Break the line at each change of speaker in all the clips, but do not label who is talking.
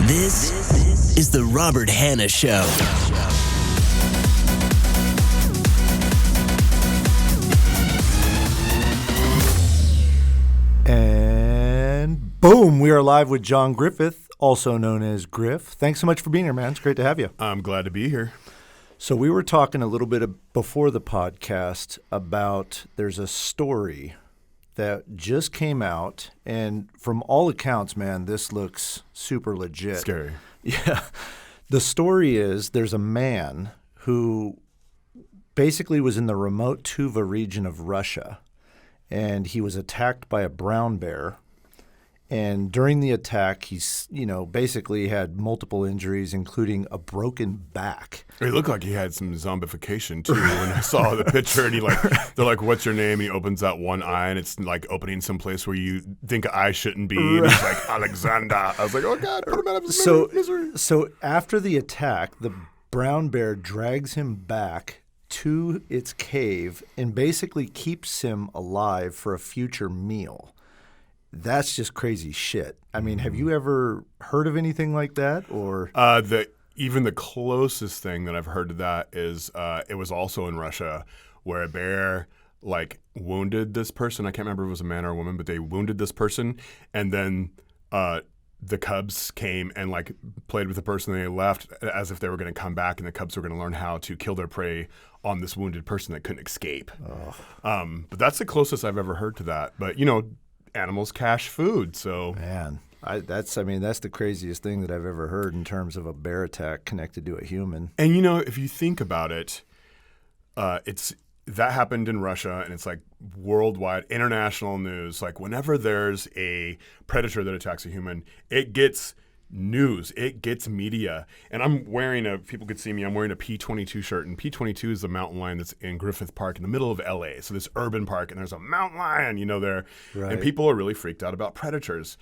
This is the Robert Hanna Show.
And boom, we are live with John Griffith, also known as Griff. Thanks so much for being here, man. It's great to have you.
I'm glad to be here.
So we were talking a little bit before the podcast about there's a story that just came out, and from all accounts, man, this looks super legit.
Scary.
Yeah. The story is there's a man who basically was in the remote Tuva region of Russia, and he was attacked by a brown bear. And during the attack, he's, basically had multiple injuries, including a broken back.
It looked like he had some zombification, too, when I saw the picture. And they're like, what's your name? And he opens that one eye, and it's like opening someplace where you think I shouldn't be. And he's like, Alexander. I was like, oh, God, put him out of his misery.
So after the attack, the brown bear drags him back to its cave and basically keeps him alive for a future meal. That's just crazy shit. I mean, have you ever heard of anything like that? Or
even the closest thing that I've heard to that is it was also in Russia where a bear wounded this person. I can't remember if it was a man or a woman, but they wounded this person, and then the cubs came and played with the person. And they left as if they were going to come back, and the cubs were going to learn how to kill their prey on this wounded person that couldn't escape. But that's the closest I've ever heard to that. But animals cache food, so
man, that's the craziest thing that I've ever heard in terms of a bear attack connected to a human.
And if you think about it, it's that happened in Russia, and it's worldwide, international news. Whenever there's a predator that attacks a human, it gets news, it gets media. And I'm wearing people could see me, I'm wearing a P-22 shirt, and P-22 is the mountain lion that's in Griffith Park in the middle of LA. So this urban park, and there's a mountain lion, there. Right. And people are really freaked out about predators.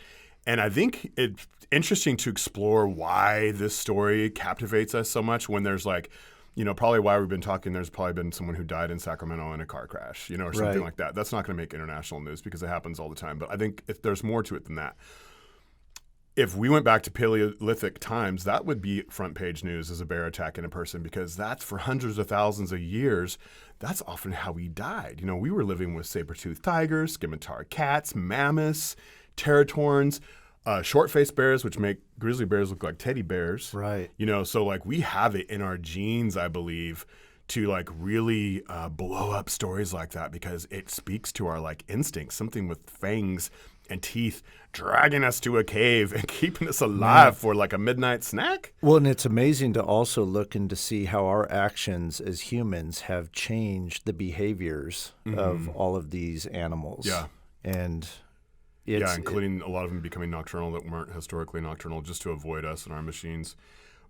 And I think it's interesting to explore why this story captivates us so much when there's probably why we've been talking, there's probably been someone who died in Sacramento in a car crash, or something
right.
like that. That's not going to make international news because it happens all the time. But I think if there's more to it than that. If we went back to Paleolithic times, that would be front page news as a bear attacking a person, because that's for hundreds of thousands of years. That's often how we died. We were living with saber-toothed tigers, scimitar cats, mammoths, teratorns, short-faced bears, which make grizzly bears look like teddy bears.
Right.
So we have it in our genes, I believe, to really blow up stories like that, because it speaks to our instincts, something with fangs and teeth dragging us to a cave and keeping us alive for a midnight snack.
Well, and it's amazing to also look and to see how our actions as humans have changed the behaviors of all of these animals.
Yeah.
And
including a lot of them becoming nocturnal that weren't historically nocturnal, just to avoid us and our machines.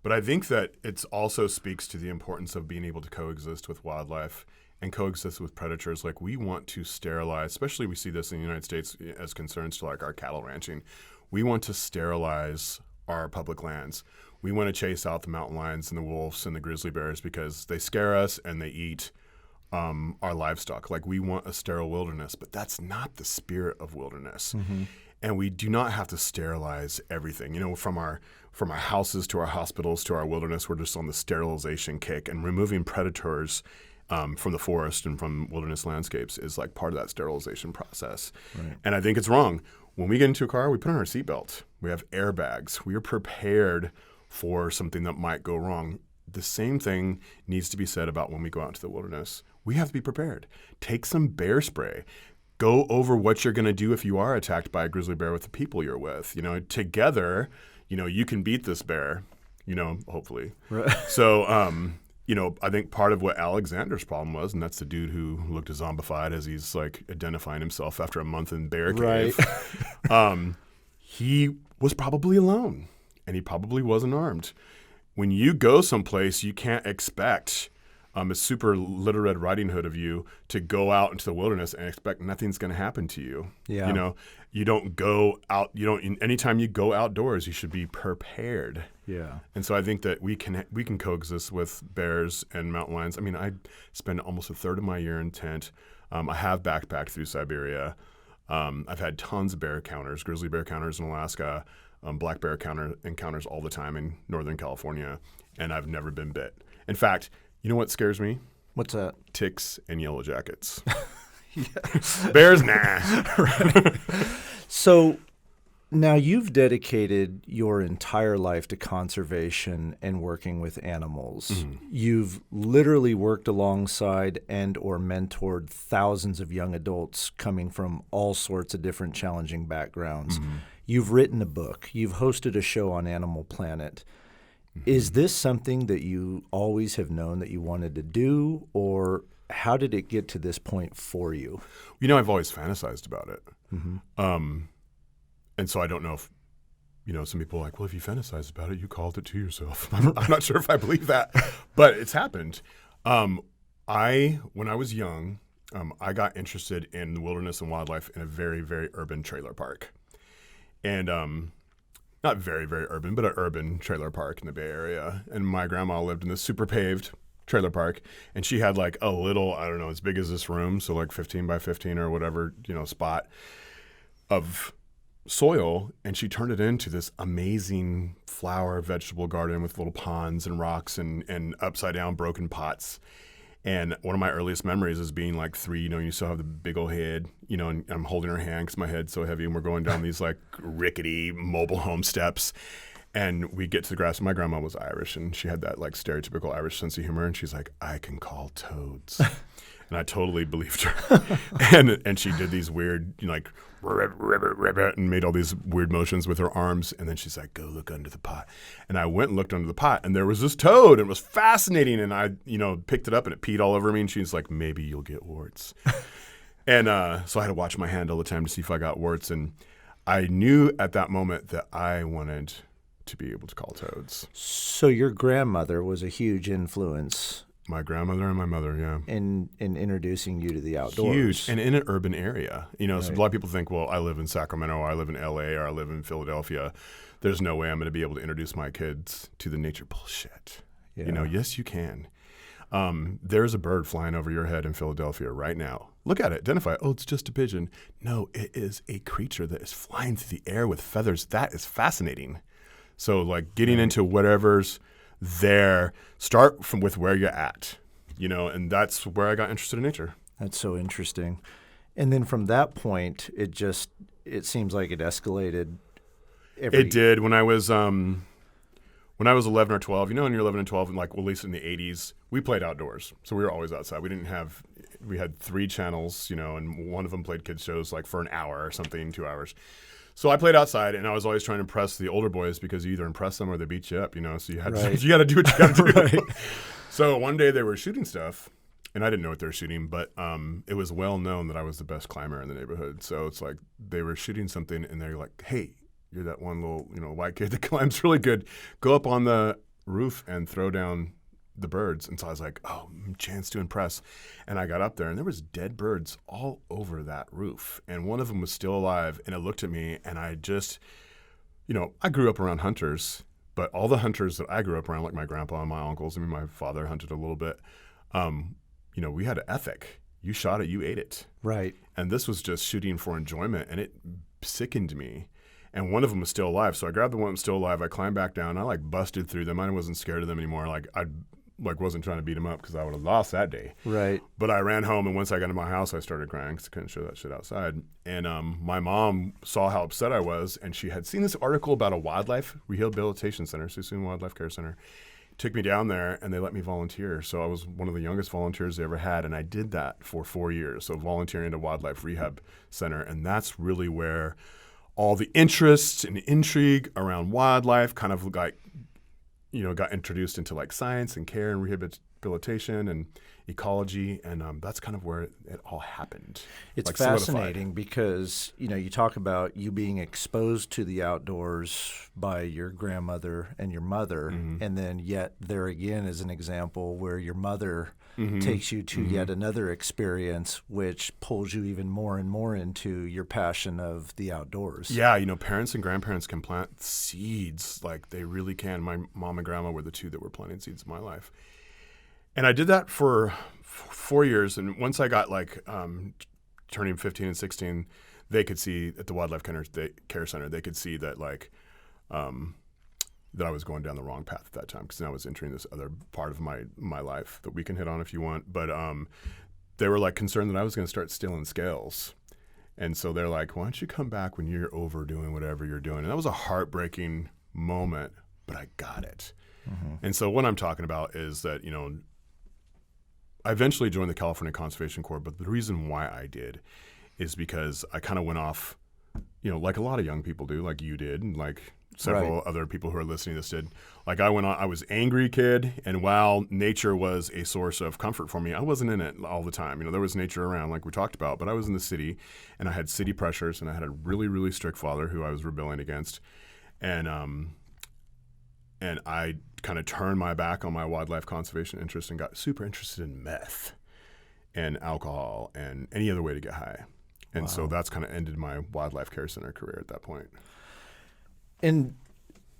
But I think that it also speaks to the importance of being able to coexist with wildlife and coexist with predators. We want to sterilize, especially we see this in the United States as concerns to our cattle ranching. We want to sterilize our public lands. We want to chase out the mountain lions and the wolves and the grizzly bears because they scare us and they eat our livestock. We want a sterile wilderness, but that's not the spirit of wilderness. Mm-hmm. And we do not have to sterilize everything. From our houses to our hospitals to our wilderness, we're just on the sterilization kick, and removing predators from the forest and from wilderness landscapes is part of that sterilization process. Right. And I think it's wrong. When we get into a car, we put on our seatbelt. We have airbags. We are prepared for something that might go wrong. The same thing needs to be said about when we go out into the wilderness. We have to be prepared. Take some bear spray. Go over what you're going to do if you are attacked by a grizzly bear with the people you're with. Together, you can beat this bear, hopefully.
Right.
So, I think part of what Alexander's problem was, and that's the dude who looked zombified as he's identifying himself after a month in bear cave.
Right.
He was probably alone, and he probably wasn't armed. When you go someplace, you can't expect a super Little Red Riding Hood of you to go out into the wilderness and expect nothing's going to happen to you.
Yeah.
You don't go out. Anytime you go outdoors, you should be prepared.
Yeah.
And so I think that we can coexist with bears and mountain lions. I mean, I spend almost a third of my year in tent. I have backpacked through Siberia. I've had tons of bear encounters, grizzly bear encounters in Alaska. black bear encounters all the time in Northern California, and I've never been bit. In fact, you know what scares me?
What's that?
Ticks and yellow jackets. Bears, nah.
Right. So now you've dedicated your entire life to conservation and working with animals. Mm-hmm. You've literally worked alongside and or mentored thousands of young adults coming from all sorts of different challenging backgrounds. Mm-hmm. You've written a book. You've hosted a show on Animal Planet. Mm-hmm. Is this something that you always have known that you wanted to do, or how did it get to this point for you?
You know, I've always fantasized about it. Mm-hmm. And so I don't know if, some people are like, well, if you fantasized about it, you called it to yourself. I'm not sure if I believe that, but it's happened. When I was young, I got interested in the wilderness and wildlife in a very, very urban trailer park. And not very, very urban, but an urban trailer park in the Bay Area. And my grandma lived in this super paved trailer park, and she had like a little, I don't know, as big as this room, so like 15 by 15 or whatever, spot of soil, and she turned it into this amazing flower vegetable garden with little ponds and rocks and upside down broken pots. And one of my earliest memories is being like 3, you still have the big old head, and I'm holding her hand because my head's so heavy, and we're going down these like rickety mobile home steps. And we get to the grass. My grandma was Irish, and she had that like stereotypical Irish sense of humor. And she's like, I can call toads. And I totally believed her. and she did these weird, like, and made all these weird motions with her arms. And then she's like, go look under the pot. And I went and looked under the pot, and there was this toad. And it was fascinating. And I, picked it up, and it peed all over me. And she's like, maybe you'll get warts. And so I had to watch my hand all the time to see if I got warts. And I knew at that moment that I wanted to be able to call toads.
So your grandmother was a huge influence.
My grandmother and my mother, yeah.
In introducing you to the outdoors.
Huge. And in an urban area.
Right.
So a lot of people think, well, I live in Sacramento, or I live in LA, or I live in Philadelphia. There's no way I'm going to be able to introduce my kids to the nature. Bullshit. Yeah. Yes, you can. There's a bird flying over your head in Philadelphia right now. Look at it. Identify it. Oh, it's just a pigeon. No, it is a creature that is flying through the air with feathers. That is fascinating. So, like, getting into whatever's there, start with where you're at, and that's where I got interested in nature.
That's so interesting. And then from that point, it seems like it escalated.
It did. When I was 11 or 12, when you're 11 and 12, and like, well, at least in the 80s, we played outdoors. So we were always outside. We had 3 channels, and one of them played kids shows like for an hour or something, 2 hours. So I played outside, and I was always trying to impress the older boys because you either impress them or they beat you up, So you got to do what you got to do. Right. So one day they were shooting stuff, and I didn't know what they were shooting, but it was well known that I was the best climber in the neighborhood. So it's like they were shooting something, and they're like, "Hey, you're that one little white kid that climbs really good. Go up on the roof and throw down the birds." And so I was like, oh, chance to impress. And I got up there, and there was dead birds all over that roof. And one of them was still alive, and it looked at me, and I just, I grew up around hunters, but all the hunters that I grew up around, like my grandpa and my uncles, my father hunted a little bit, we had an ethic. You shot it, you ate it.
Right. And
this was just shooting for enjoyment, and it sickened me. And one of them was still alive. So I grabbed the one that was still alive. I climbed back down. I busted through them. I wasn't scared of them anymore. I wasn't trying to beat them up because I would have lost that day.
Right.
But I ran home, and once I got into my house, I started crying because I couldn't show that shit outside. And my mom saw how upset I was, and she had seen this article about a wildlife rehabilitation center, Suisun Wildlife Care Center. Took me down there, and they let me volunteer. So I was one of the youngest volunteers they ever had, and I did that for 4 years. So volunteering at a wildlife rehab center, and that's really where all the interest and intrigue around wildlife kind of got introduced into like science and care and rehabilitation and ecology, and that's kind of where it all happened.
It's fascinating because, you talk about you being exposed to the outdoors by your grandmother and your mother, mm-hmm. and then yet there again is an example where your mother mm-hmm. takes you to mm-hmm. yet another experience which pulls you even more and more into your passion of the outdoors.
Yeah, parents and grandparents can plant seeds like they really can. My mom and grandma were the two that were planting seeds in my life. And I did that for 4 years, and once I got turning 15 and 16, they could see at the Wildlife Care Center, they could see that that I was going down the wrong path at that time, because then I was entering this other part of my life that we can hit on if you want. But they were like concerned that I was going to start stealing scales. And so they're like, why don't you come back when you're over doing whatever you're doing? And that was a heartbreaking moment, but I got it. Mm-hmm. And so what I'm talking about is that, I eventually joined the California Conservation Corps, but the reason why I did is because I kind of went off, like a lot of young people do, like you did, and like several other people who are listening to this did. Like I was angry kid, and while nature was a source of comfort for me, I wasn't in it all the time. There was nature around, like we talked about, but I was in the city, and I had city pressures, and I had a really, really strict father who I was rebelling against. And I kind of turned my back on my wildlife conservation interest and got super interested in meth and alcohol and any other way to get high. And so that's kind of ended my wildlife care center career at that point.
And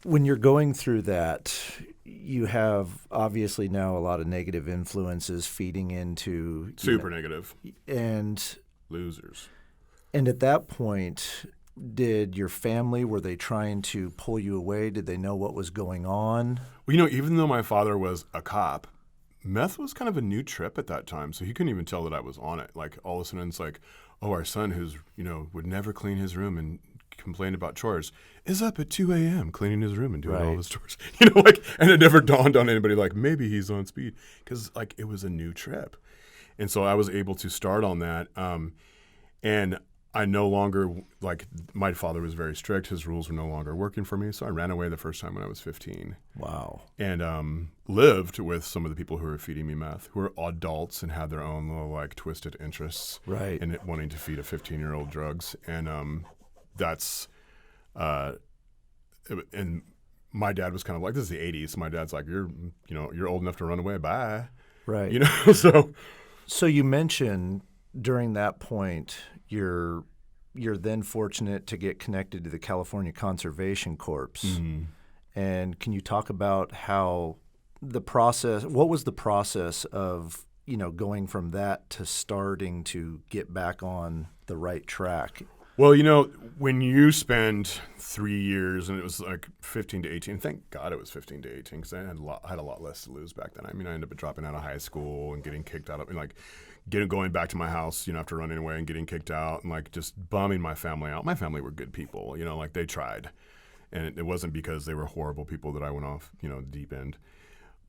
when you're going through that, you have obviously now a lot of negative influences feeding into
super negative
and
losers.
And at that point, did your family, were they trying to pull you away? Did they know what was going on?
Well, even though my father was a cop, meth was kind of a new trip at that time, so he couldn't even tell that I was on it. Like all of a sudden, it's like, oh, our son who's would never clean his room and complained about chores is up at 2 a.m. cleaning his room and doing all his chores. And it never dawned on anybody like maybe he's on speed, because like it was a new trip. And so I was able to start on that. And I no longer, like, my father was very strict. His rules were no longer working for me. So I ran away the first time when I was 15.
Wow.
And lived with some of the people who were feeding me meth, who were adults and had their own little, like, twisted interests.
Right.
In it, wanting to feed a 15-year-old drugs. And that's, and my dad was kind of like, this is the 80s. My dad's like, you're old enough to run away. Bye.
Right.
So
you mentioned during that point, you're then fortunate to get connected to the California Conservation Corps. Mm-hmm. And can you talk about how what was the process of, going from that to starting to get back on the right track?
Well, when you spend 3 years, and it was like 15 to 18, thank God it was 15 to 18, because I had a lot less to lose back then. I mean, I ended up dropping out of high school and getting kicked out of, going back to my house, after running away and getting kicked out, and like just bumming my family out. My family were good people, like they tried. And it wasn't because they were horrible people that I went off, deep end.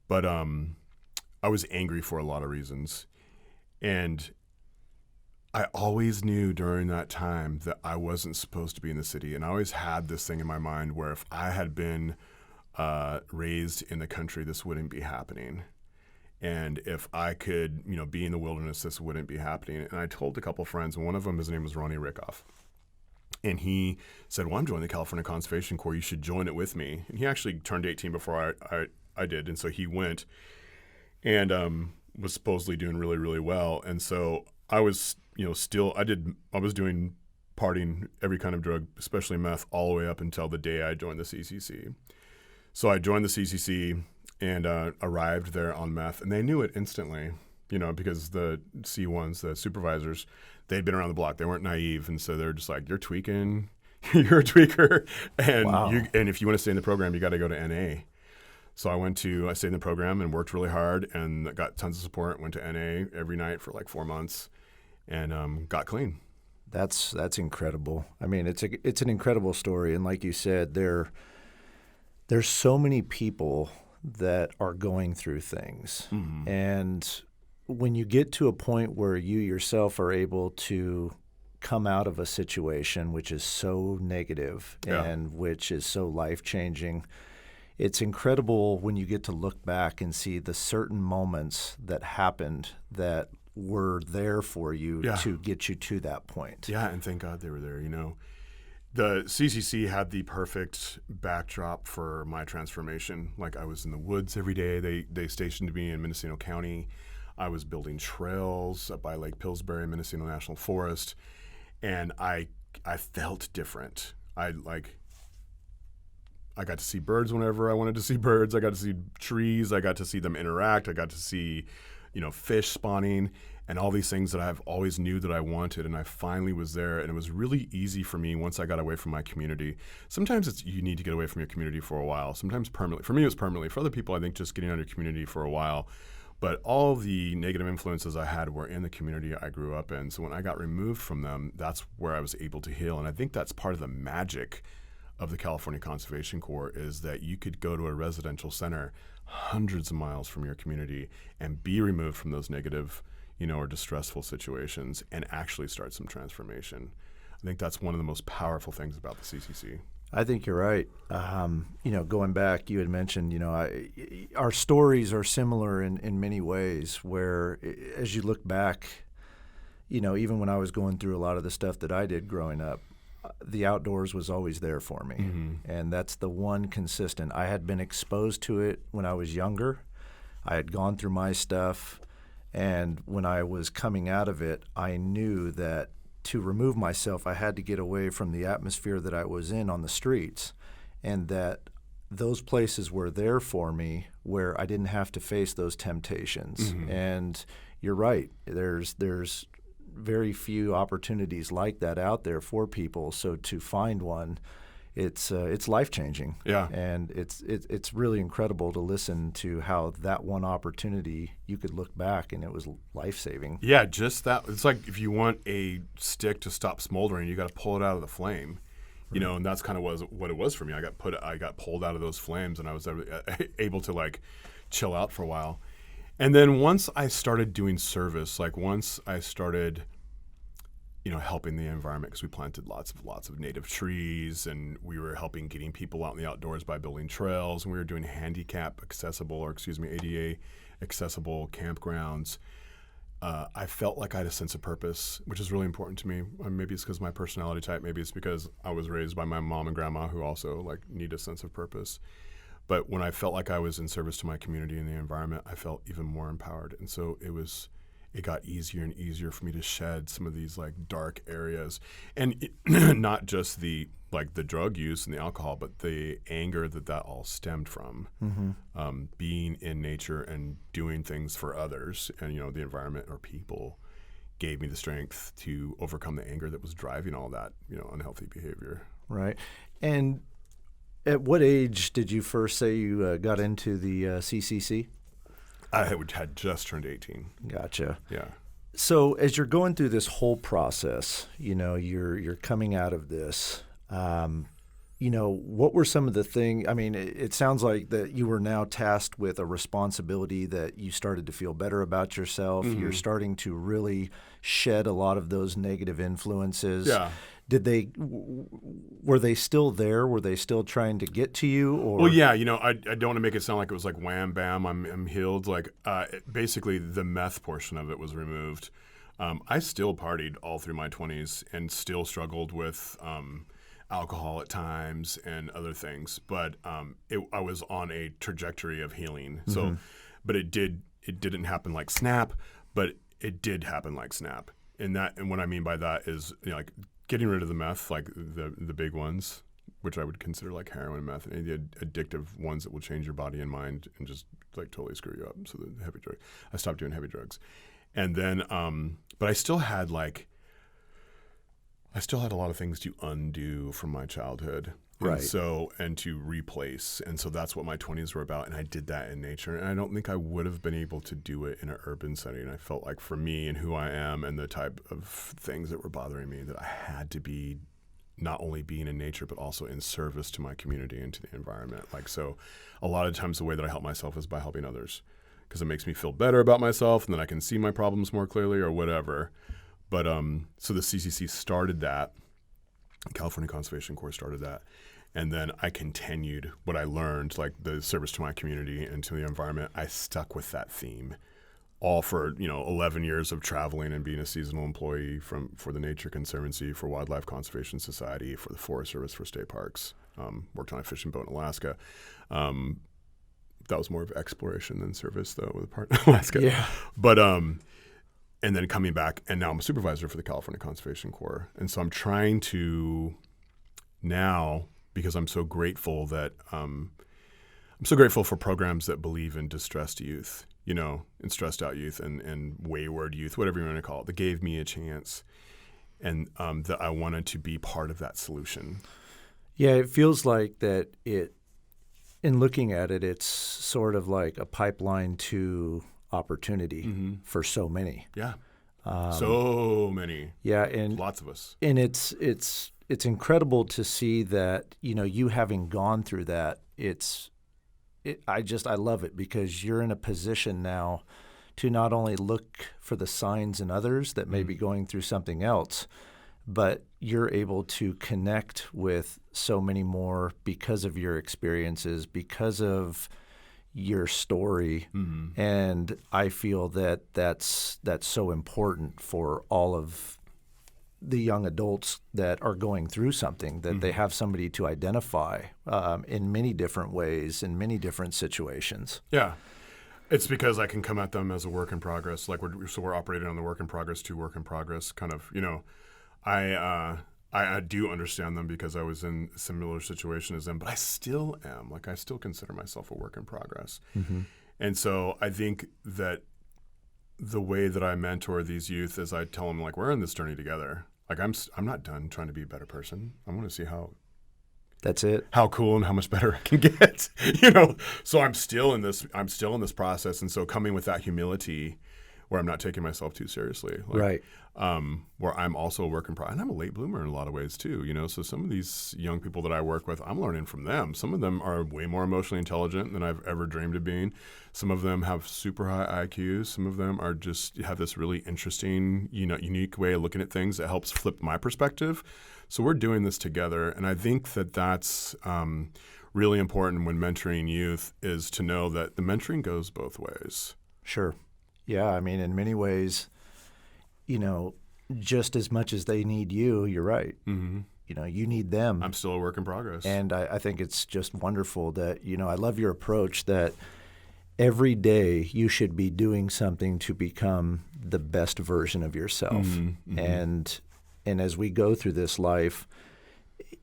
But I was angry for a lot of reasons. And I always knew during that time that I wasn't supposed to be in the city. And I always had this thing in my mind where if I had been raised in the country, this wouldn't be happening. And if I could, be in the wilderness, this wouldn't be happening. And I told a couple friends, and one of them, his name was Ronnie Rickoff. And he said, well, I'm joining the California Conservation Corps. You should join it with me. And he actually turned 18 before I did. And so he went and was supposedly doing really, really well. And so I was, I was doing partying, every kind of drug, especially meth, all the way up until the day I joined the CCC. So I joined the CCC and arrived there on meth, and they knew it instantly, because the C1s, the supervisors, they'd been around the block. They weren't naive, and so they're just like, you're tweaking, you're a tweaker, and
wow.
And if you want to stay in the program, you got to go to NA. So I stayed in the program and worked really hard and got tons of support, went to NA every night for like 4 months, and got clean.
That's incredible. I mean, it's an incredible story, and like you said, there's so many people that are going through things. Mm-hmm. And when you get to a point where you yourself are able to come out of a situation which is so negative and which is so life-changing, it's incredible when you get to look back and see the certain moments that happened that were there for you to get you to that point.
Yeah, and thank God they were there, The CCC had the perfect backdrop for my transformation. Like, I was in the woods every day. They stationed me in Mendocino County. I was building trails up by Lake Pillsbury, Mendocino National Forest, and I felt different. I got to see birds whenever I wanted to see birds. I got to see trees. I got to see them interact. I got to see, fish spawning. and all these things that I've always knew that I wanted, and I finally was there. And it was really easy for me once I got away from my community. Sometimes you need to get away from your community for a while, sometimes permanently. For me, it was permanently. For other people, I think just getting out of your community for a while. But all the negative influences I had were in the community I grew up in. So when I got removed from them, that's where I was able to heal. And I think that's part of the magic of the California Conservation Corps, is that you could go to a residential center hundreds of miles from your community and be removed from those negative, or distressful situations and actually start some transformation. I think that's one of the most powerful things about the CCC.
I think you're right. Going back, you had mentioned, our stories are similar in many ways, where as you look back, even when I was going through a lot of the stuff that I did growing up, the outdoors was always there for me.
Mm-hmm.
And that's the one consistent. I had been exposed to it when I was younger. I had gone through my stuff. And when I was coming out of it, I knew that to remove myself, I had to get away from the atmosphere that I was in on the streets, and that those places were there for me where I didn't have to face those temptations.
Mm-hmm.
And you're right. There's very few opportunities like that out there for people. So to find one, it's life-changing.
Yeah.
And it's really incredible to listen to how that one opportunity, you could look back and it was life-saving.
Yeah, just that. It's like if you want a stick to stop smoldering, you got to pull it out of the flame.
Right.
And that's kind of what it was for me. I got pulled out of those flames, and I was able to chill out for a while. And then once I started doing service, once I started helping the environment, because we planted lots of native trees, and we were getting people out in the outdoors by building trails, and we were doing ADA accessible campgrounds. I felt like I had a sense of purpose, which is really important to me. Maybe it's because of my personality type. Maybe it's because I was raised by my mom and grandma, who also need a sense of purpose. But when I felt like I was in service to my community and the environment, I felt even more empowered. And so it got easier and easier for me to shed some of these dark areas, and not just the drug use and the alcohol, but the anger that all stemmed from.
Mm-hmm.
Being in nature and doing things for others, and the environment or people gave me the strength to overcome the anger that was driving all that unhealthy behavior.
Right. And at what age did you first say you got into the CCC?
I had just turned 18.
Gotcha.
Yeah.
So as you're going through this whole process, you're coming out of this, what were some of the things? I mean, it sounds like that you were now tasked with a responsibility that you started to feel better about yourself. Mm-hmm. You're starting to really shed a lot of those negative influences.
Yeah.
Were they still there? Were they still trying to get to you? Or?
Well, yeah, I don't want to make it sound like it was wham, bam, I'm healed. Basically the meth portion of it was removed. I still partied all through my 20s and still struggled with alcohol at times and other things. But I was on a trajectory of healing. So,
mm-hmm.
But it didn't happen like snap, but it did happen like snap. And what I mean by that is, getting rid of the meth, the big ones, which I would consider heroin and meth, and the addictive ones that will change your body and mind and just totally screw you up. So the heavy drug, I stopped doing heavy drugs, and then, but I still had a lot of things to undo from my childhood.
Right.
And to replace. And so that's what my 20s were about. And I did that in nature. And I don't think I would have been able to do it in an urban setting. I felt like for me and who I am and the type of things that were bothering me, that I had to be not only being in nature, but also in service to my community and to the environment. So a lot of times the way that I help myself is by helping others, because it makes me feel better about myself, and then I can see my problems more clearly or whatever. But so the CCC started that. California Conservation Corps started that. And then I continued what I learned, the service to my community and to the environment. I stuck with that theme all for 11 years of traveling and being a seasonal employee for the Nature Conservancy, for Wildlife Conservation Society, for the Forest Service, for state parks. Worked on a fishing boat in Alaska. That was more of exploration than service, though, with a part in Alaska.
Yeah.
But and then coming back, and now I'm a supervisor for the California Conservation Corps, and so I'm trying to now, because I'm so grateful that I'm so grateful for programs that believe in distressed youth. and stressed out youth and wayward youth, whatever you want to call it, that gave me a chance, and that I wanted to be part of that solution.
Yeah, it feels like that in looking at it, it's sort of like a pipeline to opportunity for so many.
Yeah. So many.
Yeah. And
lots of us.
And it's incredible to see that, you having gone through that, I love it because you're in a position now to not only look for the signs in others that may be going through something else, but you're able to connect with so many more because of your experiences, because of your story. And I feel that that's so important for all of the young adults that are going through something, that they have somebody to identify in many different ways, in many different situations.
Yeah. It's because I can come at them as a work in progress. Like we're operating on the work in progress to work in progress kind of, I do understand them because I was in a similar situation as them, but I still am. Like I still consider myself a work in progress. And so I think that the way that I mentor these youth is I tell them, like, we're in this journey together. Like I'm not done trying to be a better person. I want to see
that's it.
How cool and how much better I can get. So I'm still in this process, and so coming with that humility where I'm not taking myself too seriously.
Right.
Where I'm also a work in progress. And I'm a late bloomer in a lot of ways too, So some of these young people that I work with, I'm learning from them. Some of them are way more emotionally intelligent than I've ever dreamed of being. Some of them have super high IQs. Some of them are just have this really interesting, unique way of looking at things that helps flip my perspective. So we're doing this together. And I think that that's really important when mentoring youth is to know that the mentoring goes both ways.
Sure. Yeah, I mean, in many ways, just as much as they need you, you're right. You need them.
I'm still a work in progress.
And I think it's just wonderful that, I love your approach that every day you should be doing something to become the best version of yourself. And as we go through this life,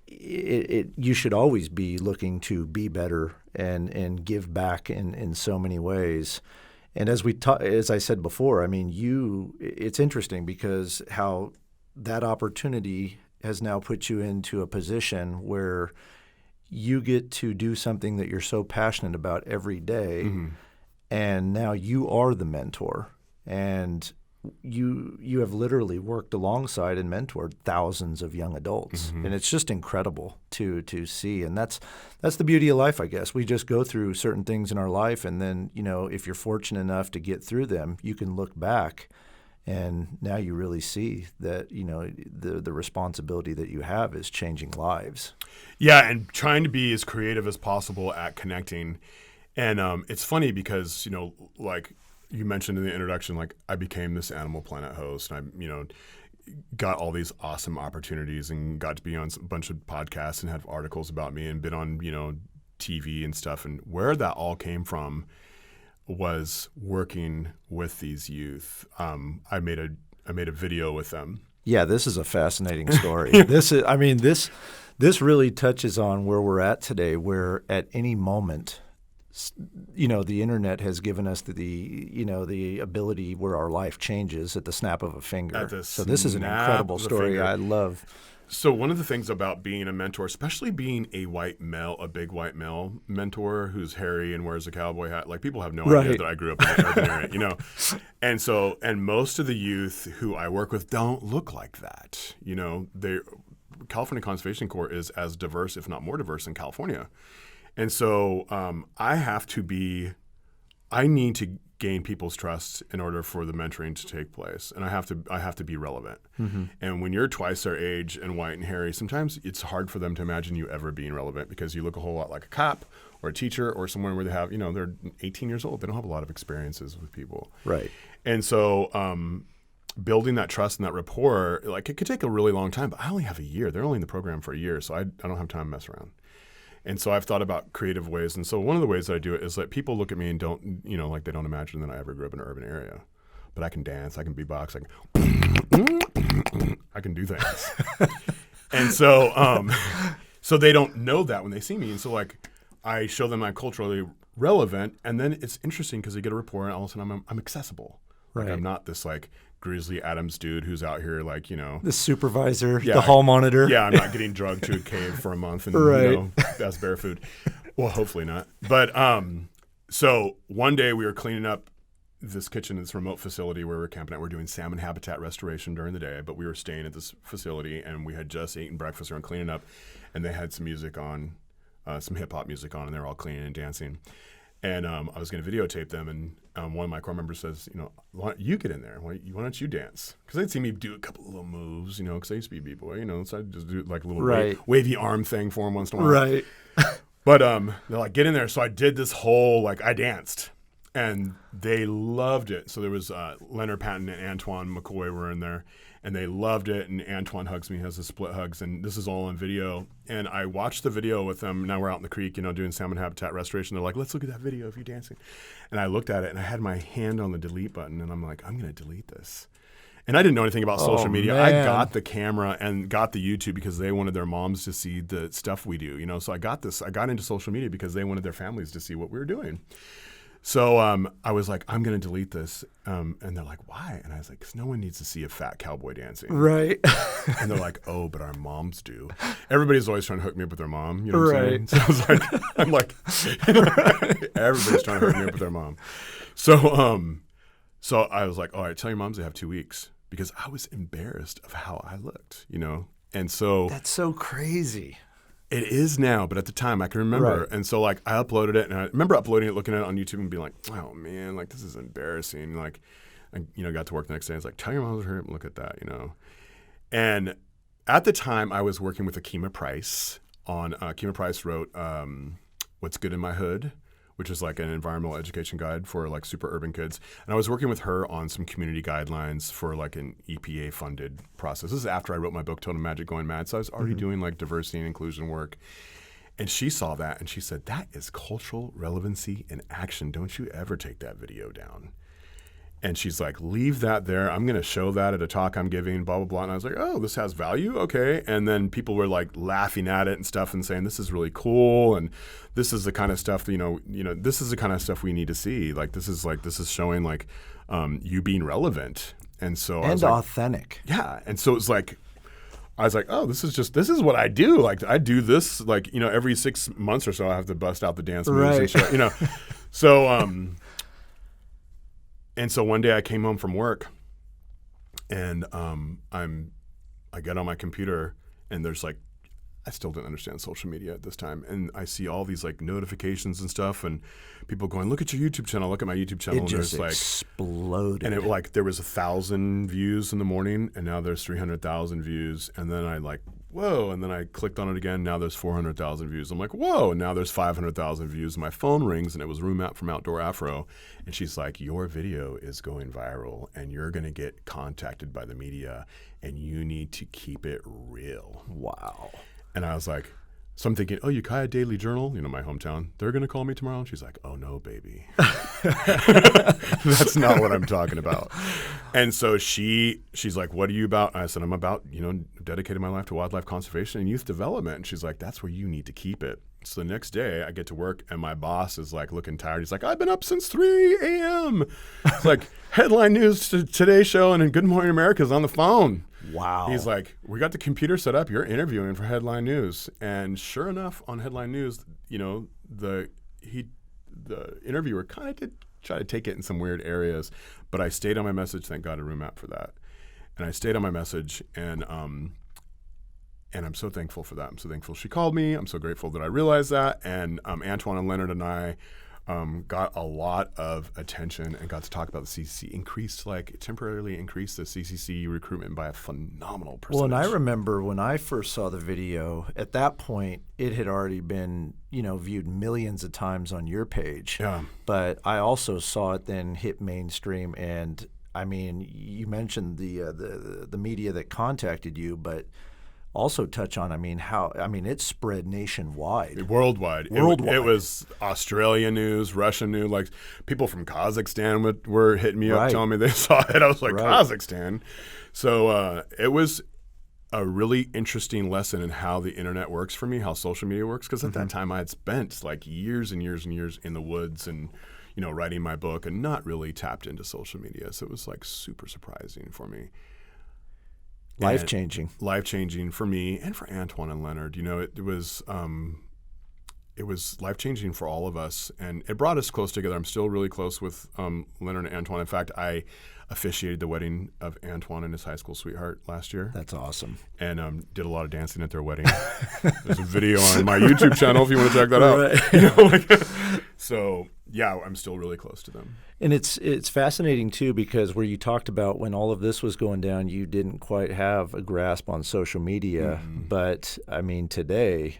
you should always be looking to be better and give back in so many ways. And as I said before, I mean, it's interesting because how that opportunity has now put you into a position where you get to do something that you're so passionate about every day, and now you are the mentor, and you have literally worked alongside and mentored thousands of young adults, and it's just incredible to see. And that's the beauty of life, I guess. We just go through certain things in our life, and then if you're fortunate enough to get through them, you can look back, and now you really see that the responsibility that you have is changing lives.
Yeah, and trying to be as creative as possible at connecting. And it's funny because like you mentioned in the introduction, like I became this Animal Planet host, and I, got all these awesome opportunities and got to be on a bunch of podcasts and have articles about me and been on, TV and stuff. And where that all came from was working with these youth. I made a video with them.
Yeah, this is a fascinating story. This really touches on where we're at today, where at any moment, the internet has given us the ability where our life changes at the snap of a finger. So this is an incredible story. I love.
So one of the things about being a mentor, especially being a big white male mentor who's hairy and wears a cowboy hat, like people have no idea that I grew up in an urban area, And most of the youth who I work with don't look like that. California Conservation Corps is as diverse, if not more diverse, than California. And so I need to gain people's trust in order for the mentoring to take place. And I have to be relevant. And when you're twice their age and white and hairy, sometimes it's hard for them to imagine you ever being relevant because you look a whole lot like a cop or a teacher or someone where they have, they're 18 years old. They don't have a lot of experiences with people.
Right.
And so building that trust and that rapport, like it could take a really long time, but I only have a year. They're only in the program for a year, so I don't have time to mess around. And so I've thought about creative ways. And so one of the ways that I do it is that people look at me and don't, like they don't imagine that I ever grew up in an urban area. But I can dance, I can beatbox, I can do things. And so so they don't know that when they see me. And so like I show them I'm culturally relevant. And then it's interesting because you get a report and all of a sudden I'm accessible. Like
Right.
I'm not this like Grizzly Adams dude who's out here like,
The supervisor,
Yeah.
the hall monitor.
yeah, I'm not getting drugged to a cave for a month and
Right.
that's bear food. Well, hopefully not. But so one day we were cleaning up this kitchen, this remote facility where we're camping at. We're doing salmon habitat restoration during the day, but we were staying at this facility and we had just eaten breakfast and cleaning up, and they had some music on, some hip hop music on, and they were all cleaning and dancing. And I was going to videotape them, and one of my core members says, why don't you get in there? Why don't you dance? Because they'd see me do a couple of little moves, because I used to be a B-boy, so I'd just do like a little
Right.
wavy arm thing for them once in a while.
Right.
But they're like, get in there. So I did this whole, I danced. And they loved it. So there was Leonard Patton and Antoine McCoy were in there, and they loved it. And Antoine hugs me, has the split hugs, and this is all on video. And I watched the video with them. Now we're out in the creek, doing salmon habitat restoration. They're like, let's look at that video of you dancing. And I looked at it, and I had my hand on the delete button, and I'm like, I'm going to delete this. And I didn't know anything about social media.
Man.
I got the camera and got the YouTube because they wanted their moms to see the stuff we do. So I got into social media because they wanted their families to see what we were doing. So I was like, I'm going to delete this. And they're like, why? And I was like, because no one needs to see a fat cowboy dancing.
Right.
And they're like, oh, but our moms do. Everybody's always trying to hook me up with their mom. You know what I'm saying?
Right.
So I was like, everybody's trying to hook me up with their mom. So I was like, all right, tell your moms they have 2 weeks, because I was embarrassed of how I looked, And so
That's so crazy.
it is now, but at the time I can remember.
Right.
And so I uploaded it, and I remember uploading it, looking at it on YouTube and being like, oh man, this is embarrassing. I got to work the next day. I was like, tell your mom to hurry up and look at that, And at the time I was working with Akima Price on, Akima Price wrote What's Good in My Hood, which is like an environmental education guide for super urban kids. And I was working with her on some community guidelines for an EPA funded process. This is after I wrote my book, Totem Magic, Going Mad. So I was already doing diversity and inclusion work. And she saw that and she said, that is cultural relevancy in action. Don't you ever take that video down. And she's like, leave that there. I'm going to show that at a talk I'm giving, blah, blah, blah. And I was like, oh, this has value? Okay. And then people were laughing at it and stuff and saying, this is really cool. And this is the kind of stuff, this is the kind of stuff we need to see. This is showing you being relevant. And so I was
authentic.
Yeah. And so it's I was like, oh, this is what I do. I do this, every 6 months or so I have to bust out the dance moves and shit, So, and so one day I came home from work, and I get on my computer, and there's I still didn't understand social media at this time, and I see all these notifications and stuff, and people going, look at your YouTube channel, look at my YouTube channel,
It
and
just
there's
exploded.
and it there was 1,000 views in the morning, and now there's 300,000 views, and then I whoa, and then I clicked on it again, now there's 400,000 views. I'm like, whoa, and now there's 500,000 views. My phone rings, and it was Room App from Outdoor Afro, and she's like, your video is going viral, and you're going to get contacted by the media, and you need to keep it real.
Wow.
And I was like, so I'm thinking, oh, Ukiah Daily Journal, my hometown, they're going to call me tomorrow? And she's like, oh, no, baby. That's not what I'm talking about. And so she's like, what are you about? And I said, I'm about, dedicating my life to wildlife conservation and youth development. And she's like, that's where you need to keep it. So the next day I get to work and my boss is looking tired. He's like, I've been up since 3 a.m. It's headline news to Today Show and Good Morning America's on the phone.
Wow.
He's like, we got the computer set up. You're interviewing for Headline News. And sure enough, on Headline News, the interviewer kind of did try to take it in some weird areas. But I stayed on my message. Thank God a Room App for that. And I stayed on my message. And I'm so thankful for that. I'm so thankful she called me. I'm so grateful that I realized that. And Antoine and Leonard and I got a lot of attention and got to talk about the CCC, temporarily increased the CCC recruitment by a phenomenal percentage.
Well, and I remember when I first saw the video, at that point, it had already been, viewed millions of times on your page.
Yeah.
But I also saw it then hit mainstream. And I mean, you mentioned the media that contacted you, but also touch on, it spread nationwide.
Worldwide. It was Australia news, Russian news. People from Kazakhstan were hitting me up, telling me they saw it. I was like, Kazakhstan? So it was a really interesting lesson in how the internet works for me, how social media works. Because at that time, I had spent like years and years and years in the woods and, writing my book and not really tapped into social media. So it was like super surprising for me.
Life-changing.
Life-changing for me and for Antoine and Leonard. It was life-changing for all of us, and it brought us close together. I'm still really close with Leonard and Antoine. In fact, I officiated the wedding of Antoine and his high school sweetheart last year.
That's awesome.
And did a lot of dancing at their wedding. There's a video on my YouTube channel if you want to check that out. So, yeah, I'm still really close to them.
And it's fascinating, too, because where you talked about when all of this was going down, you didn't quite have a grasp on social media. But, today,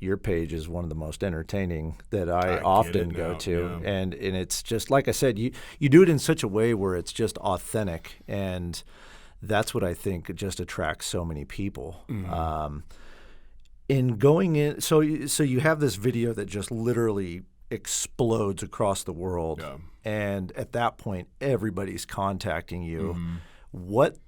your page is one of the most entertaining that I often go to. Yeah. And it's just, like I said, you do it in such a way where it's just authentic. And that's what I think just attracts so many people. In going in, so you have this video that just literally explodes across the world. Yeah. And at that point, everybody's contacting you. What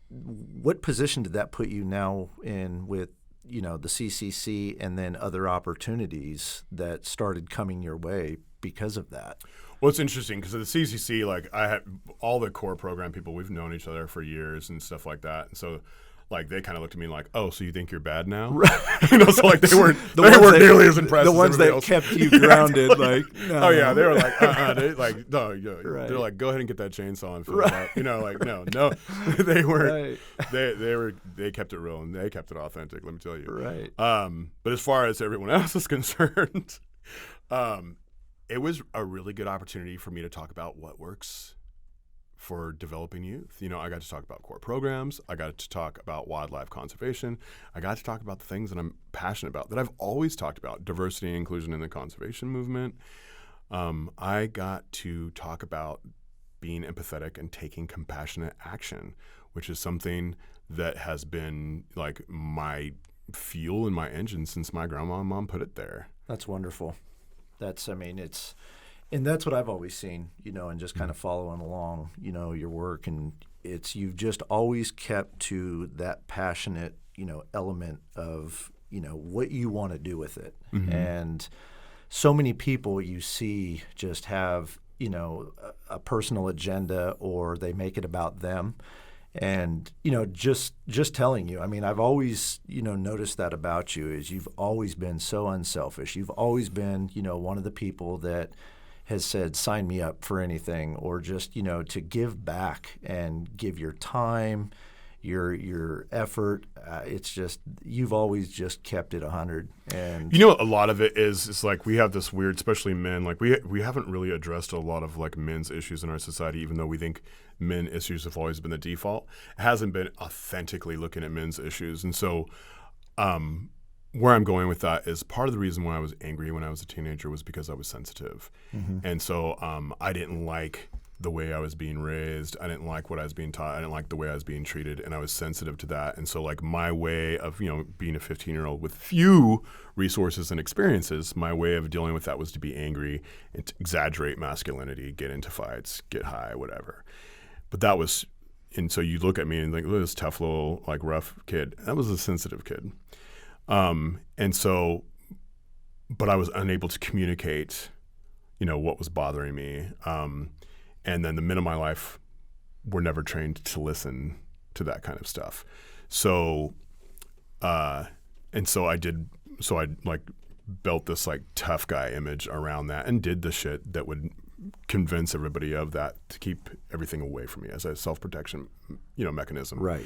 position did that put you now in with, the CCC and then other opportunities that started coming your way because of that?
Well, it's interesting because at the CCC, like I had all the core program people, we've known each other for years and stuff like that. And so like they kind of looked at me like, "Oh, so you think you're bad now?" Right. So like they weren't nearly as impressed.
The ones
as
that
else.
Kept you grounded, like. No.
Oh yeah, they were like, They like, no, right. They're like, go ahead and get that chainsaw and fill it up. Like, no, they weren't. Right. They kept it real and they kept it authentic. Let me tell you.
Right.
But as far as everyone else is concerned, it was a really good opportunity for me to talk about what works for developing youth. I got to talk about core programs. I got to talk about wildlife conservation. I got to talk about the things that I'm passionate about, that I've always talked about, diversity and inclusion in the conservation movement. I got to talk about being empathetic and taking compassionate action, which is something that has been like my fuel in my engine since my grandma and mom put it there.
That's wonderful. And that's what I've always seen, and just kind of following along, your work. And you've just always kept to that passionate, element of, what you want to do with it. And so many people you see just have, a personal agenda, or they make it about them. And, just telling you, I've always, noticed that about you is you've always been so unselfish. You've always been, one of the people that has said, sign me up for anything, or just, to give back and give your time, your effort. It's just, you've always just kept it 100. And
a lot of it is like we have this weird, especially men, like we haven't really addressed a lot of like men's issues in our society, even though we think men issues have always been the default. It hasn't been authentically looking at men's issues. And so where I'm going with that is part of the reason why I was angry when I was a teenager was because I was sensitive. And so I didn't like the way I was being raised. I didn't like what I was being taught. I didn't like the way I was being treated, and I was sensitive to that. And so like my way of, being a 15-year-old with few resources and experiences, my way of dealing with that was to be angry and to exaggerate masculinity, get into fights, get high, whatever. But that was, and so you look at me and think, look at this tough little like rough kid. That was a sensitive kid. And so, but I was unable to communicate, what was bothering me. And then the men of my life were never trained to listen to that kind of stuff. So, and so I like built this like tough guy image around that and did the shit that would convince everybody of that to keep everything away from me as a self-protection, mechanism.
Right.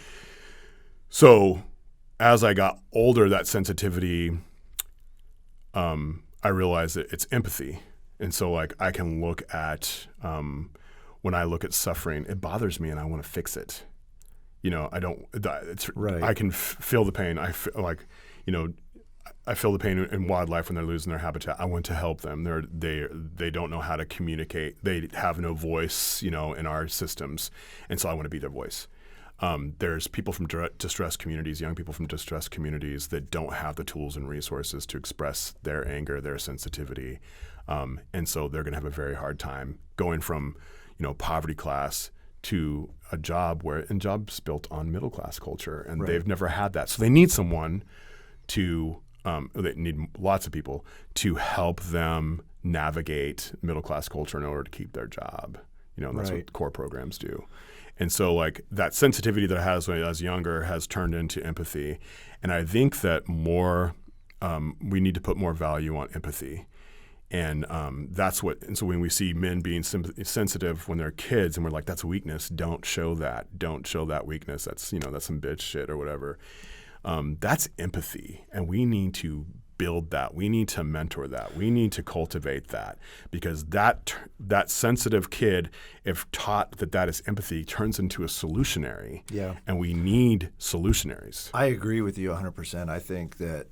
So as I got older, that sensitivity, I realized that it's empathy. And so like I can look at, when I look at suffering, it bothers me and I want to fix it.
Right.
I can feel the pain. I feel like, I feel the pain in wildlife when they're losing their habitat. I want to help them. They don't know how to communicate. They have no voice, in our systems. And so I want to be their voice. There's people from distressed communities, young people from distressed communities that don't have the tools and resources to express their anger, their sensitivity. And so they're going to have a very hard time going from, poverty class to a job and jobs built on middle class culture, and
Right.
they've never had that. So they need someone to they need lots of people to help them navigate middle class culture in order to keep their job. And that's
Right.
what core programs do. And so like that sensitivity that I had when I was younger has turned into empathy. And I think that we need to put more value on empathy. And and so when we see men being sensitive when they're kids and we're like, that's a weakness, don't show that. Don't show that weakness. That's some bitch shit or whatever. That's empathy. And we need to build that. We need to mentor that. We need to cultivate that, because that sensitive kid, if taught that is empathy, turns into a solutionary.
Yeah.
And we need solutionaries.
I agree with you 100%. I think that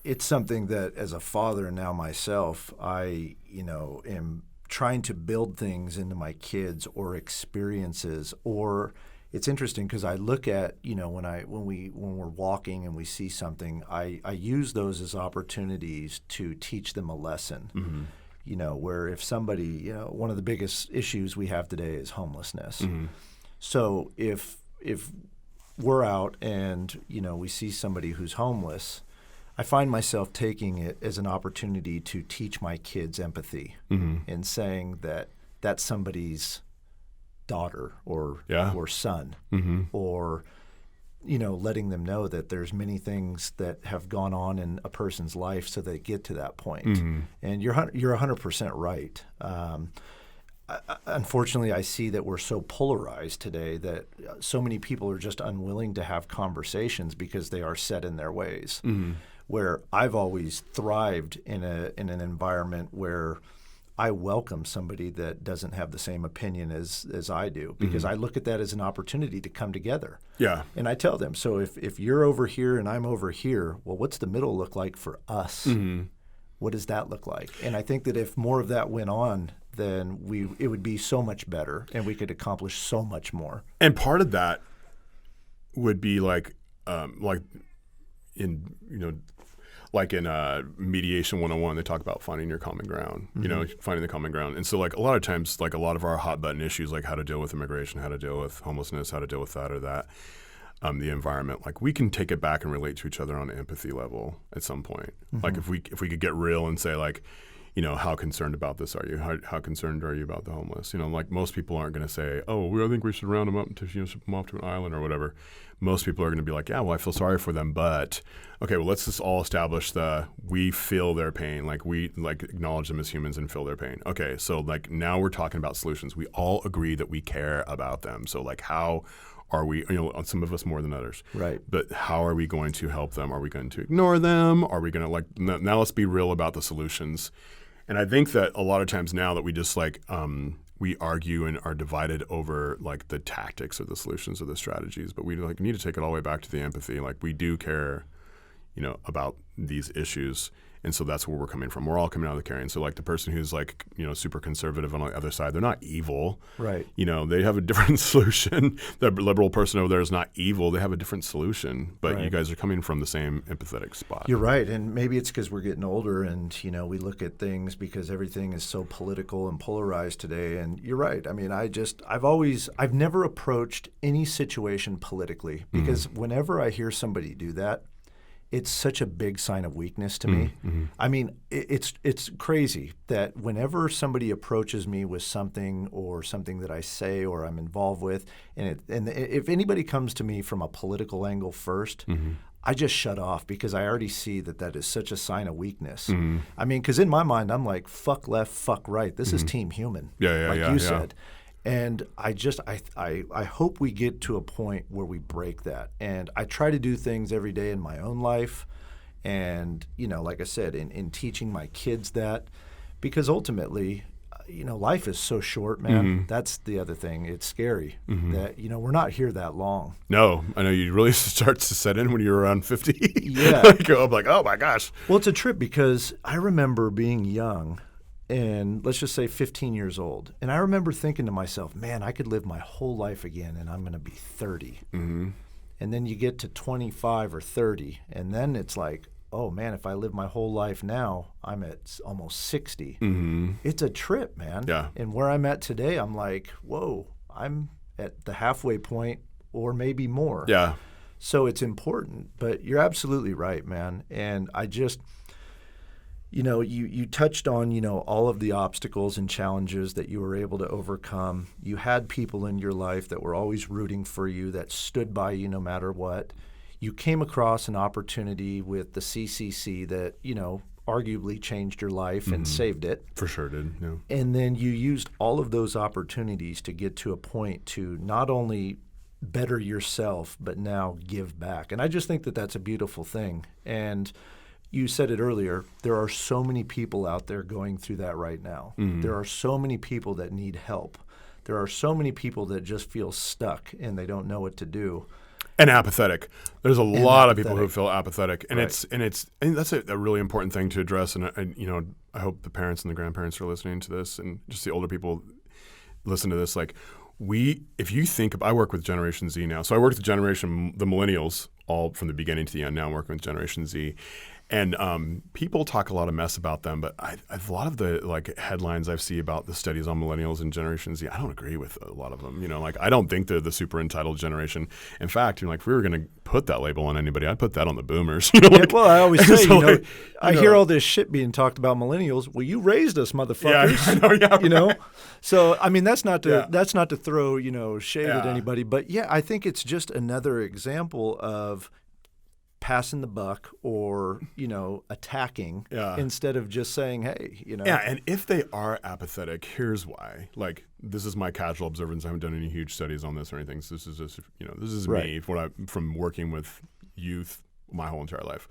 it's something that, as a father now myself, I am trying to build things into my kids or experiences. Or it's interesting because I look at when we're walking and we see something, I use those as opportunities to teach them a lesson. Mm-hmm. Where if somebody, one of the biggest issues we have today is homelessness. Mm-hmm. So if we're out and we see somebody who's homeless, I find myself taking it as an opportunity to teach my kids empathy, mm-hmm. and saying that that's somebody's daughter or son, mm-hmm. or letting them know that there's many things that have gone on in a person's life so they get to that point. Mm-hmm. And you're 100% right. Unfortunately, I see that we're so polarized today that so many people are just unwilling to have conversations because they are set in their ways. Mm-hmm. Where I've always thrived in an environment where I welcome somebody that doesn't have the same opinion as I do, because mm-hmm. I look at that as an opportunity to come together. Yeah. And I tell them, so if you're over here and I'm over here, well, what's the middle look like for us? Mm-hmm. What does that look like? And I think that if more of that went on, then it would be so much better and we could accomplish so much more.
And part of that would be like in Mediation 101, they talk about finding your common ground, mm-hmm. Finding the common ground. And so like a lot of times, like a lot of our hot button issues, like how to deal with immigration, how to deal with homelessness, how to deal with that or that, the environment, like we can take it back and relate to each other on an empathy level at some point. Mm-hmm. Like if we could get real and say like, how concerned about this are you? How concerned are you about the homeless? Like most people aren't going to say, oh, I think we should round them up and ship them off to an island or whatever. Most people are going to be like, yeah, well, I feel sorry for them, but okay, well, let's just all establish we feel their pain, like we acknowledge them as humans and feel their pain. Okay, so like now we're talking about solutions. We all agree that we care about them. So like how are we, some of us more than others. Right. But how are we going to help them? Are we going to ignore them? Are we going to now let's be real about the solutions. And I think that a lot of times now that we just we argue and are divided over like the tactics or the solutions or the strategies, but we need to take it all the way back to the empathy. Like we do care, about these issues. And so that's where we're coming from. We're all coming out of the carrying. So like the person who's like, super conservative on the other side, they're not evil. Right. They have a different solution. The liberal person over there is not evil. They have a different solution. But you guys are coming from the same empathetic spot.
You're right. And maybe it's because we're getting older and, we look at things because everything is so political and polarized today. And you're right. I mean, I've never approached any situation politically, because mm-hmm. whenever I hear somebody do that, it's such a big sign of weakness to me. Mm-hmm. I mean, it's crazy that whenever somebody approaches me with something or something that I say or I'm involved with, and if anybody comes to me from a political angle first, mm-hmm. I just shut off, because I already see that is such a sign of weakness. Mm-hmm. I mean, because in my mind, I'm like, fuck left, fuck right. This mm-hmm. is team human, like you said. And I hope we get to a point where we break that. And I try to do things every day in my own life. And, like I said, in teaching my kids that, because ultimately, life is so short, man. Mm-hmm. That's the other thing. It's scary mm-hmm. that, we're not here that long.
No, I know you really start to set in when you're around 50. Yeah. I'm like, oh my gosh.
Well, it's a trip, because I remember being young, and let's just say 15 years old. And I remember thinking to myself, man, I could live my whole life again and I'm going to be 30. Mm-hmm. And then you get to 25 or 30. And then it's like, oh, man, if I live my whole life now, I'm at almost 60. Mm-hmm. It's a trip, man. Yeah. And where I'm at today, I'm like, whoa, I'm at the halfway point or maybe more.
Yeah.
So it's important. But you're absolutely right, man. And I just, you touched on, all of the obstacles and challenges that you were able to overcome. You had people in your life that were always rooting for you, that stood by you no matter what. You came across an opportunity with the CCC that, arguably changed your life and saved it.
For sure did, yeah.
And then you used all of those opportunities to get to a point to not only better yourself, but now give back. And I just think that that's a beautiful thing. And you said it earlier, there are so many people out there going through that right now. There are so many people that need help. There are so many people that just feel stuck and they don't know what to do.
And apathetic. There's a lot of people who feel apathetic, and and that's a really important thing to address. And I hope the parents and the grandparents are listening to this, and just the older people listen to this. Like, if you think, I work with Generation Z now, so I worked with the millennials, all from the beginning to the end. Now I'm working with Generation Z. And people talk a lot of mess about them, but a lot of the headlines I see about the studies on millennials and Generation Z, I don't agree with a lot of them. I don't think they're the super entitled generation. In fact, if we were going to put that label on anybody, I'd put that on the boomers.
Well, I always say, I hear all this shit being talked about millennials. Well, you raised us, motherfuckers.
Yeah, I know, right.
So I mean, that's not to throw shade at anybody, but yeah, I think it's just another example of passing the buck or, attacking instead of just saying, hey,
Yeah, and if they are apathetic, here's why. This is my casual observance. I haven't done any huge studies on this or anything. So this is just, this is me from working with youth my whole entire life.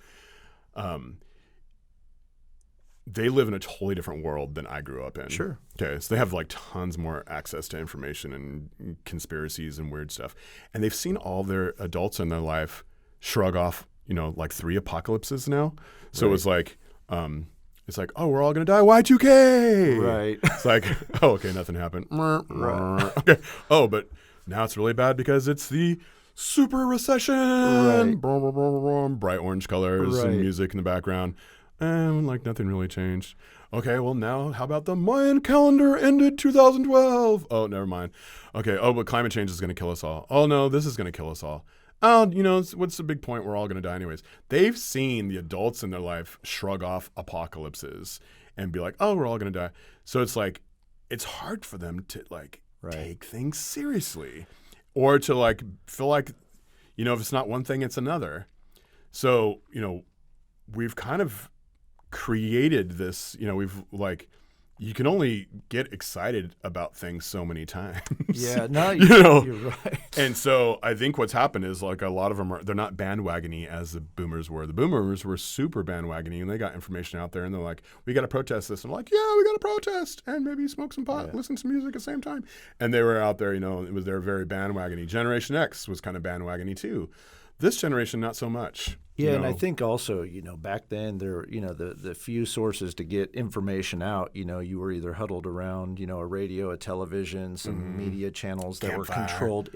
They live in a totally different world than I grew up in.
Sure.
Okay, so they have tons more access to information and conspiracies and weird stuff. And they've seen all their adults in their life shrug off 3 apocalypses now. So it's like, oh, we're all going to die. Y2K.
Right.
It's like, oh, okay, nothing happened.
Right.
Okay. Oh, but now it's really bad because it's the super recession.
Right.
Bright orange colors and music in the background. And nothing really changed. Okay, well now how about the Mayan calendar ended 2012? Oh, never mind. Okay, but climate change is going to kill us all. Oh no, this is going to kill us all. Oh, what's the big point? We're all going to die anyways. They've seen the adults in their life shrug off apocalypses and be like, oh, we're all going to die. So it's hard for them to take things seriously or to feel like, if it's not one thing, it's another. So, we've kind of created this, you can only get excited about things so many times.
Yeah, no, you're right.
And so I think what's happened is a lot of them they're not bandwagony as the boomers were. The boomers were super bandwagony, and they got information out there, and they're like, we got to protest this. And I'm like, yeah, we got to protest and maybe smoke some pot, listen to music at the same time. And they were out there, they're very bandwagony. Generation X was kind of bandwagony too. This generation, not so much.
Yeah, and I think also, back then there, the few sources to get information out, you were either huddled around, a radio, a television, some media channels that were controlled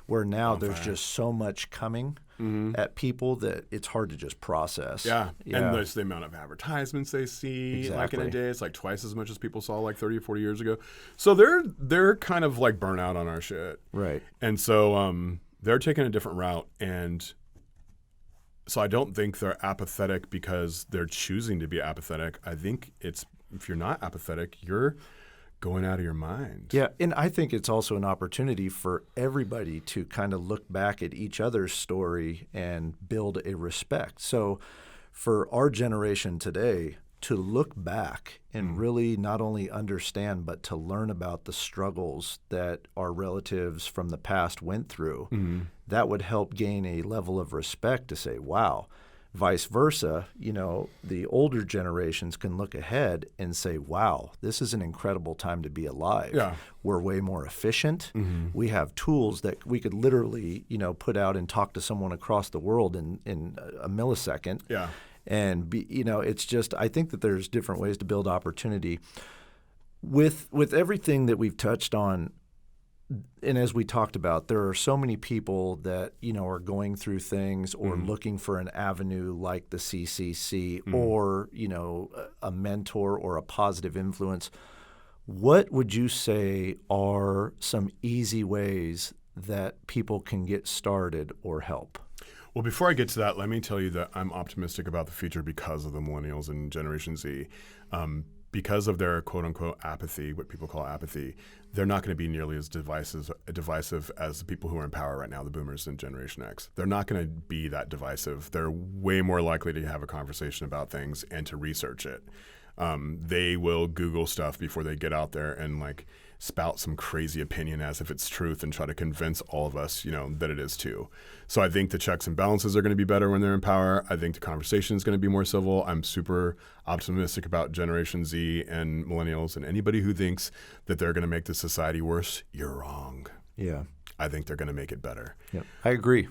where now there's just so much coming at people that it's hard to just process.
Yeah. And there's the amount of advertisements they see. In a day, it's twice as much as people saw 30 or 40 years ago. So they're kind of burnt out on our shit.
Right.
And so they're taking a different route, and so I don't think they're apathetic because they're choosing to be apathetic. I think it's if you're not apathetic, you're going out of your mind.
Yeah, and I think it's also an opportunity for everybody to kind of look back at each other's story and build a respect. So for our generation today, to look back and really not only understand, but to learn about the struggles that our relatives from the past went through, that would help gain a level of respect to say, wow. Vice versa, the older generations can look ahead and say, wow, this is an incredible time to be alive.
Yeah.
We're way more efficient. We have tools that we could literally, put out and talk to someone across the world in a millisecond.
Yeah.
And it's just, I think that there's different ways to build opportunity. With everything that we've touched on, and as we talked about, there are so many people that, are going through things or looking for an avenue like the CCC or, a mentor or a positive influence. What would you say are some easy ways that people can get started or help?
Well, before I get to that, let me tell you that I'm optimistic about the future because of the millennials and Generation Z. Because of their quote-unquote apathy, what people call apathy, they're not going to be nearly as divisive as the people who are in power right now, the boomers and Generation X. They're not going to be that divisive. They're way more likely to have a conversation about things and to research it. They will Google stuff before they get out there and like spout some crazy opinion as if it's truth and try to convince all of us, that it is too. So I think the checks and balances are going to be better when they're in power. I think the conversation is going to be more civil. I'm super optimistic about Generation Z and millennials, and anybody who thinks that they're going to make the society worse, you're wrong.
Yeah.
I think they're going to make it better.
Yep. I agree.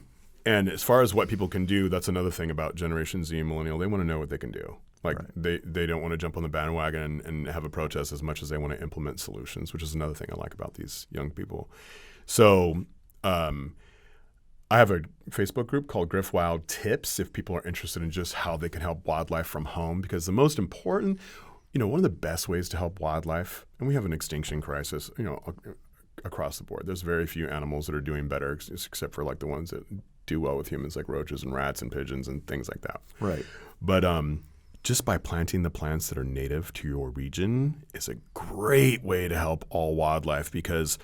And as far as what people can do, that's another thing about Generation Z and millennial. They want to know what they can do. Like they don't want to jump on the bandwagon and have a protest as much as they want to implement solutions, which is another thing I like about these young people. So I have a Facebook group called Griff Wild Tips if people are interested in just how they can help wildlife from home. Because the most important, one of the best ways to help wildlife, and we have an extinction crisis, across the board. There's very few animals that are doing better except for like the ones that do well with humans, like roaches and rats and pigeons and things like that.
Right.
But just by planting the plants that are native to your region is a great way to help all wildlife, because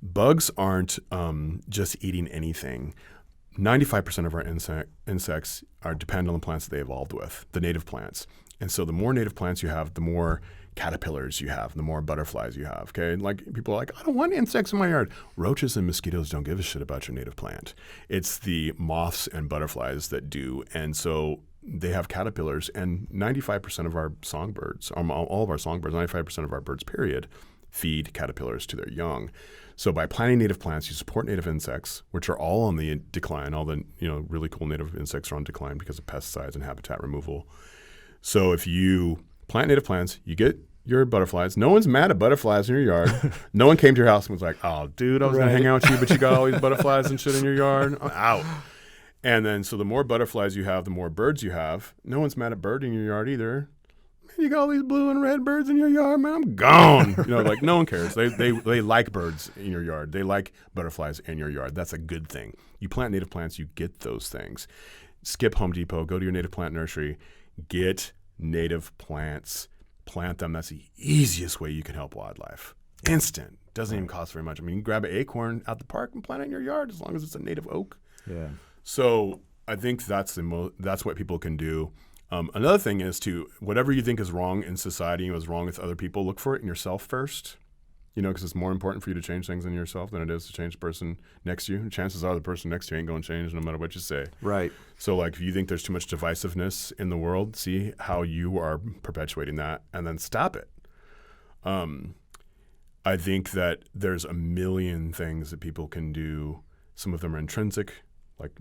bugs aren't just eating anything. 95% of our insects depend on the plants that they evolved with, the native plants. And so the more native plants you have, the more caterpillars you have, the more butterflies you have, okay? Like people are like, I don't want insects in my yard. Roaches and mosquitoes don't give a shit about your native plant. It's the moths and butterflies that do. And so they have caterpillars, and 95% of our songbirds, all of our songbirds, 95% of our birds, period, feed caterpillars to their young. So by planting native plants, you support native insects, which are all on the decline. All the really cool native insects are on decline because of pesticides and habitat removal. So if you plant native plants, you get your butterflies. No one's mad at butterflies in your yard. No one came to your house and was like, oh, dude, I was going to hang out with you, but you got all these butterflies and shit in your yard. I'm out. And then so the more butterflies you have, the more birds you have. No one's mad at birding in your yard either. Man, you got all these blue and red birds in your yard, man, I'm gone. Like no one cares. They like birds in your yard. They like butterflies in your yard. That's a good thing. You plant native plants, you get those things. Skip Home Depot, go to your native plant nursery, get native plants, plant them. That's the easiest way you can help wildlife. Instant. Doesn't even cost very much. I mean, you can grab an acorn out the park and plant it in your yard as long as it's a native oak.
Yeah.
So I think that's what people can do. Another thing is to, whatever you think is wrong in society and is wrong with other people, look for it in yourself first, because it's more important for you to change things in yourself than it is to change the person next to you. Chances are the person next to you ain't going to change no matter what you say.
Right.
So like if you think there's too much divisiveness in the world, see how you are perpetuating that and then stop it. I think that there's a million things that people can do. Some of them are intrinsic, like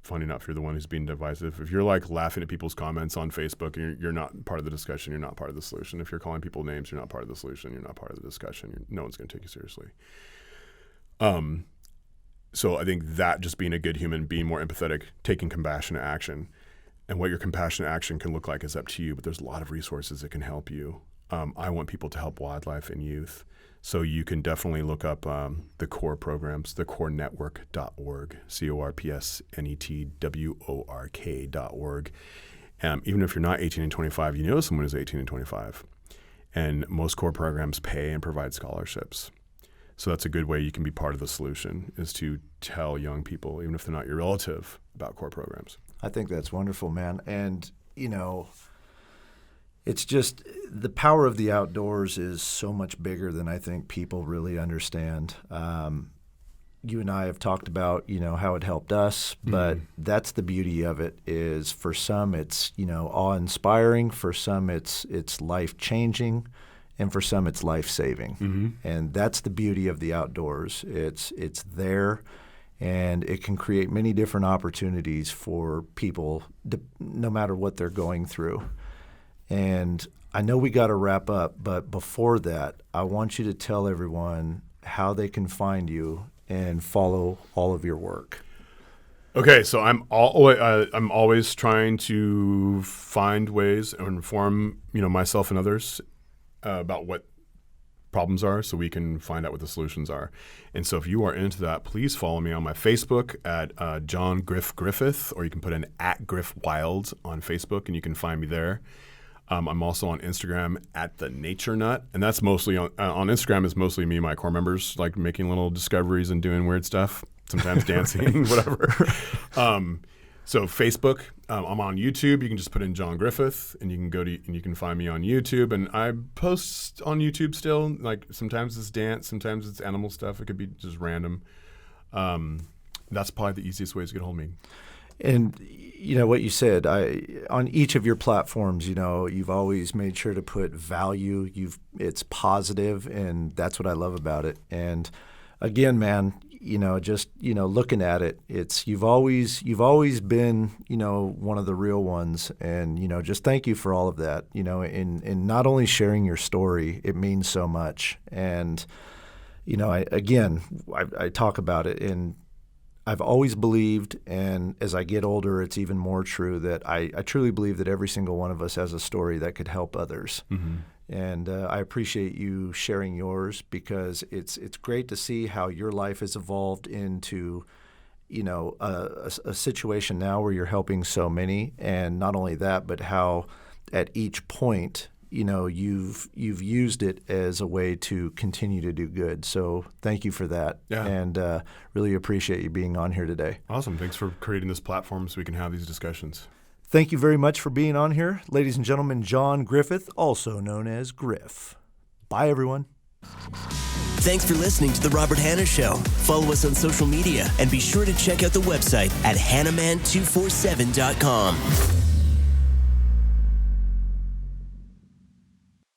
finding out if you're the one who's being divisive. If you're like laughing at people's comments on Facebook, you're not part of the discussion. You're not part of the solution. If you're calling people names, you're not part of the solution. You're not part of the discussion. No one's going to take you seriously. So I think that just being a good human, being more empathetic, taking compassionate action, and what your compassionate action can look like is up to you. But there's a lot of resources that can help you. I want people to help wildlife and youth. So you can definitely look up the CORE programs, thecorenetwork.org, CORPSNETWORK.org. Even if you're not 18 and 25, you know someone who's 18 and 25. And most CORE programs pay and provide scholarships. So that's a good way you can be part of the solution, is to tell young people, even if they're not your relative, about CORE programs.
I think that's wonderful, man. And, it's just the power of the outdoors is so much bigger than I think people really understand. You and I have talked about, how it helped us, but that's the beauty of it is for some it's, awe-inspiring, for some it's life-changing, and for some it's life-saving. And that's the beauty of the outdoors. It's there, and it can create many different opportunities for people no matter what they're going through. And I know we got to wrap up, but before that, I want you to tell everyone how they can find you and follow all of your work.
Okay, so I'm always trying to find ways and inform myself and others about what problems are so we can find out what the solutions are. And so if you are into that, please follow me on my Facebook at John Griffith, or you can put in @GriffWild on Facebook and you can find me there. I'm also on Instagram at The Nature Nut, and that's mostly on Instagram is mostly me and my core members, like making little discoveries and doing weird stuff, sometimes dancing, whatever. So Facebook, I'm on YouTube. You can just put in John Griffith, and you can find me on YouTube. And I post on YouTube still. Like sometimes it's dance, sometimes it's animal stuff. It could be just random. That's probably the easiest way to get a hold of me.
And what you said, on each of your platforms, you've always made sure to put value. It's positive, and that's what I love about it. And again, man, looking at it, you've always been, one of the real ones. And, just thank you for all of that, in not only sharing your story, it means so much. And, I talk about it, and I've always believed, and as I get older, it's even more true, that I truly believe that every single one of us has a story that could help others. Mm-hmm. And I appreciate you sharing yours, because it's great to see how your life has evolved into, a situation now where you're helping so many. And not only that, but how at each point, you've used it as a way to continue to do good. So thank you for that. Yeah. And really appreciate you being on here today.
Awesome. Thanks for creating this platform so we can have these discussions.
Thank you very much for being on here. Ladies and gentlemen, John Griffith, also known as Griff. Bye, everyone.
Thanks for listening to The Robert Hanna Show. Follow us on social media and be sure to check out the website at hannaman247.com.